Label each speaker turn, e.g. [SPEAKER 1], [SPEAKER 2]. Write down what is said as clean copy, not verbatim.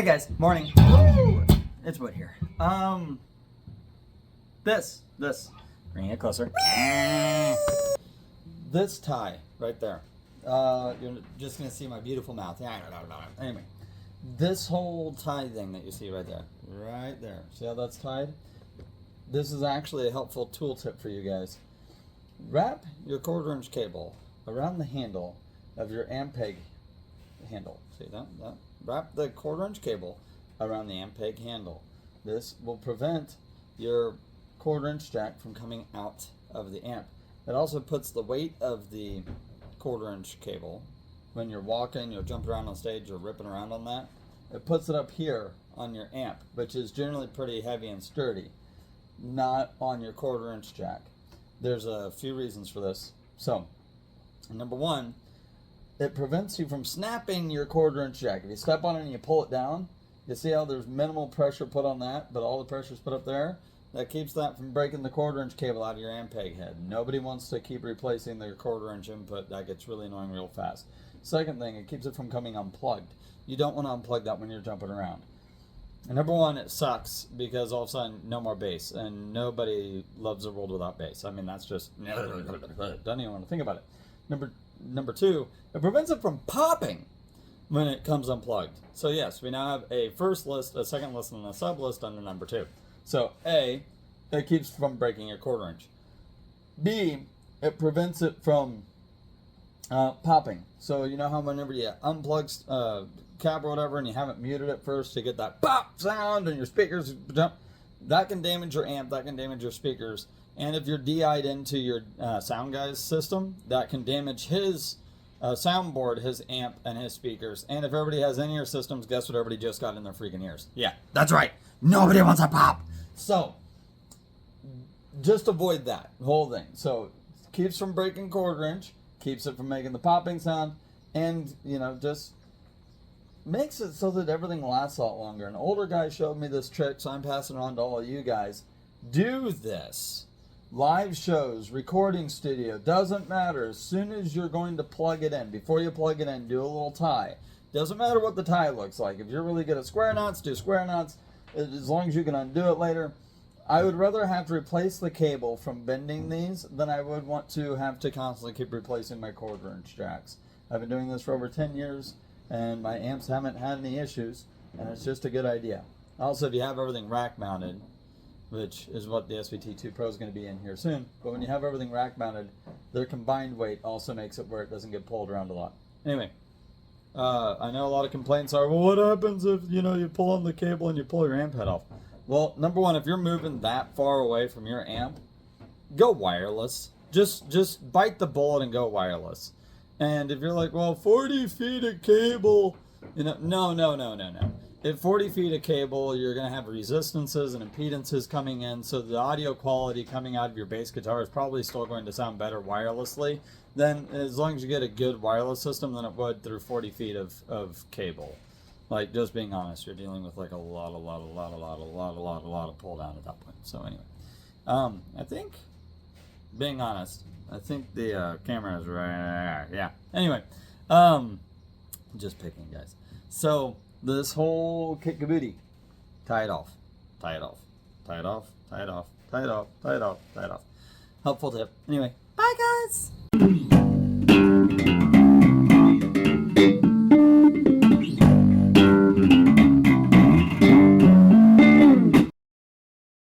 [SPEAKER 1] Hey guys, morning. Woo! It's Wood here. Bring it closer. This tie right there. You're just gonna see my beautiful mouth. Anyway, this whole tie thing that you see right there. See how that's tied? This is actually a helpful tool tip for you guys. Wrap your 1/4" cable around the handle of your Ampeg handle. See that? Wrap the 1/4" cable around the Ampeg handle. This will prevent your 1/4" jack from coming out of the amp. It also puts the weight of the 1/4" cable, when you're walking, you're jumping around on stage, you're ripping around on that, it puts it up here on your amp, which is generally pretty heavy and sturdy, not on your 1/4" jack. There's a few reasons for this. So, number one, it prevents you from snapping your 1/4" jack. If you step on it and you pull it down, you see how there's minimal pressure put on that, but all the pressure is put up there? That keeps that from breaking the 1/4" cable out of your Ampeg head. Nobody wants to keep replacing their 1/4" input. That gets really annoying real fast. Second thing, it keeps it from coming unplugged. You don't want to unplug that when you're jumping around. And number one, it sucks because all of a sudden no more bass, and nobody loves a world without bass. I mean, that's just don't even want to think about it. Number two, it prevents it from popping when it comes unplugged. So yes, we now have a first list, a second list, and a sub list under number two. So A, it keeps from breaking your 1/4". B, it prevents it from popping. So you know how whenever you unplug cab or whatever and you haven't muted it first to get that pop sound and your speakers jump, that can damage your amp, that can damage your speakers. And if you're DI'd into your sound guy's system, that can damage his soundboard, his amp, and his speakers. And if everybody has in-ear systems, guess what everybody just got in their freaking ears? Yeah, that's right. Nobody wants a pop. So, just avoid that whole thing. So, keeps from breaking 1/4", keeps it from making the popping sound, and, just makes it so that everything lasts a lot longer. An older guy showed me this trick, so I'm passing it on to all of you guys. Do this. Live shows, recording studio, doesn't matter. As soon as you're going to plug it in, before you plug it in, do a little tie. Doesn't matter what the tie looks like. If you're really good at square knots, do square knots. As long as you can undo it later. I would rather have to replace the cable from bending these than I would want to have to constantly keep replacing my 1/4" jacks. I've been doing this for over 10 years, and my amps haven't had any issues, and it's just a good idea. Also, if you have everything rack mounted, which is what the SVT2 Pro is going to be in here soon, but when you have everything rack mounted, their combined weight also makes it where it doesn't get pulled around a lot. Anyway, I know a lot of complaints are, well, what happens if, you pull on the cable and you pull your amp head off? Well, number one, if you're moving that far away from your amp, go wireless. Just bite the bullet and go wireless. And if you're like, well, 40 feet of cable, no. At 40 feet of cable, you're going to have resistances and impedances coming in, so the audio quality coming out of your bass guitar is probably still going to sound better wirelessly than, as long as you get a good wireless system, than it would through 40 feet of cable. Like, just being honest, you're dealing with like a lot of pull down at that point. So anyway, I think, being honest, I think the camera is right. Yeah. Anyway, just picking, guys. So this whole kit caboodie, tie it off. Helpful tip. Anyway, bye guys.